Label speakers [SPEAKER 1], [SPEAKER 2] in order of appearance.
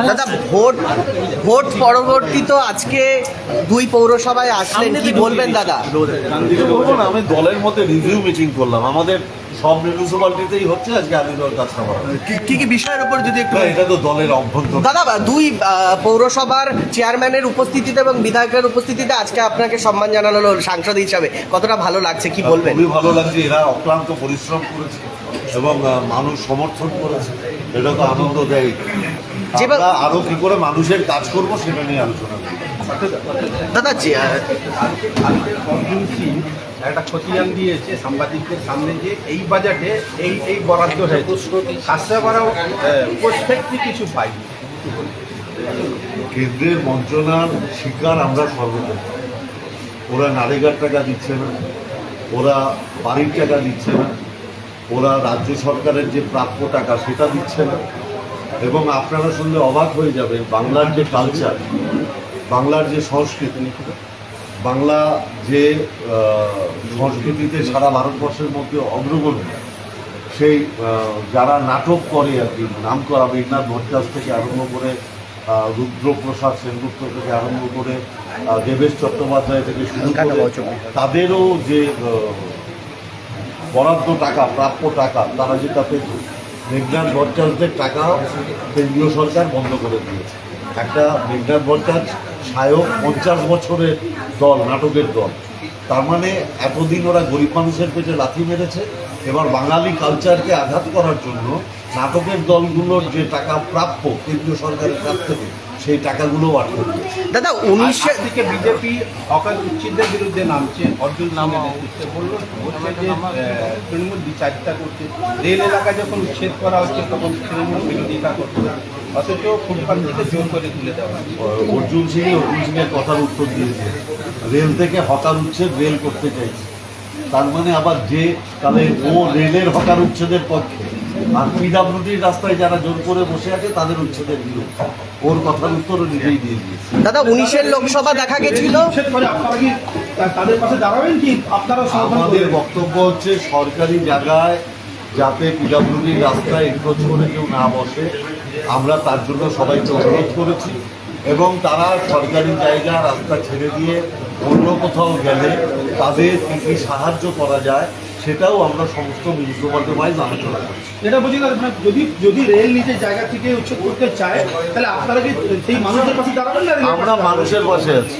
[SPEAKER 1] দাদা ভোট পরবর্তী তো আজকে দুই পৌরসভায় আসলেন, কি বলবেন দাদা?
[SPEAKER 2] আমি দলের মধ্যে রিভিউ মিটিং করলাম, আমাদের সব মিউনিসিপালিটিতেই হচ্ছে। আজকে আমি দল কাজটা
[SPEAKER 1] কি কি বিষয়ের উপর যদি একটু?
[SPEAKER 2] এটা তো দলের অভ্যন্তর।
[SPEAKER 1] দাদা দুই পৌরসভার চেয়ারম্যানের উপস্থিতিতে এবং বিধায়কের উপস্থিতিতে আজকে আপনাকে সম্মান জানানো হলো সাংসদ হিসাবে, কতটা ভালো লাগছে কি বলবেন?
[SPEAKER 2] খুবই ভালো লাগছে, এরা অক্লান্ত পরিশ্রম করেছে এবং মানুষ সমর্থন করেছে, এটা তো আনন্দ দেয়। আমরা আরো কি করে মানুষের কাজ করব সেটা নিয়ে আলোচনা করি।
[SPEAKER 1] দাদা
[SPEAKER 3] একটা খতিয়ান দিয়েছে সাংবাদিকদের সামনে যে এই বাজেটে এই বরাদ্দ হয়েছে, কাজটা করাও প্রত্যেকটি কিছু পাই।
[SPEAKER 2] কেন্দ্রের বঞ্চনার শিকার আমরা সর্বপ্রথম। ওরা নারীগার টাকা দিচ্ছে না, ওরা বাড়ির টাকা দিচ্ছে না, ওরা রাজ্য সরকারের যে প্রাপ্য টাকা সেটা দিচ্ছে না। এবং আপনারা শুনলে অবাক হয়ে যাবেন, বাংলার যে কালচার, বাংলার যে সংস্কৃতি, বাংলা যে সংস্কৃতিতে সারা ভারতবর্ষের মধ্যে অগ্রগণ্য, সেই যারা নাটক করে আর কি, নাম করা মেঘনাথ ভট্টাচার্য থেকে আরম্ভ করে রুদ্রপ্রসাদ সেনগুপ্ত থেকে আরম্ভ করে দেবেশ চট্টোপাধ্যায় থেকে শুরু করে তাদেরও যে বরাদ্দ টাকা, প্রাপ্য টাকা, তারা যেটা পেত, মেঘনাথ ভট্টাচার্যের টাকা কেন্দ্রীয় সরকার বন্ধ করে দিয়েছে। একটা মেঘনাথ ভট্টাচার্য সায়ক 50 বছরের দল, নাটকের দল, তার মানে এতদিন ওরা গরিব মানুষের পেটে লাথি মেরেছে। এবার বাঙালি কালচারকে আঘাত করার জন্য নাটকের দলগুলোর যে টাকা প্রাপ্য কেন্দ্রীয় সরকারের কাছ থেকে, সেই টাকাগুলো আটকে দিয়েছে।
[SPEAKER 1] দাদা 19
[SPEAKER 3] থেকে বিজেপি হকার উচ্ছেদের বিরুদ্ধে নামছে, অর্জুন নামের নেতৃত্বে বলছে যে তৃণমূল বিচারিতা করছে, রেল এলাকায় যখন উচ্ছেদ করা হচ্ছে তখন তৃণমূল বিরোধিতা করছে, অথচ ফুটপাত থেকে জোর করে তুলে দেওয়া।
[SPEAKER 2] অর্জুন সিংয়ের কথার উত্তর দিয়েছে, রেল থেকে হকার উচ্ছেদ রেল করতে চাইছে। তার মানে আবার যে তাহলে ও রেলের হকার উচ্ছেদের পক্ষে, আর পিডাব্লিউডির রাস্তায় যারা জোর করে বসে আছে তাদের উচ্ছেদের বিরুদ্ধে। ওর কথার উত্তর নিজেই দিয়ে দিয়েছে।
[SPEAKER 1] দাদা 19-এর লোকসভা দেখা গেছিল,
[SPEAKER 3] তাদের পাশে দাঁড়াবেন কি আপনারা?
[SPEAKER 2] আমাদের বক্তব্য হচ্ছে সরকারি জায়গায় যাতে পিডাব্লিউডির রাস্তায় এনক্রোচ করে কেউ না বসে, আমরা তার জন্য সবাইকে অনুরোধ করেছি। এবং তারা সরকারি জায়গা রাস্তা ছেড়ে দিয়ে অন্য কোথাও গেলে তাদের কী কী সাহায্য করা যায় সেটাও আমরা সমস্ত মিউনিসিপালিটি ওয়াইজ আলোচনা করছি।
[SPEAKER 3] এটা বুঝি না, যদি রেল নিজের জায়গা থেকে উচ্ছেদ করতে চায় তাহলে আপনারা কি সেই মানুষের পাশে দাঁড়াবেন না?
[SPEAKER 2] আমরা মানুষের পাশে আছি।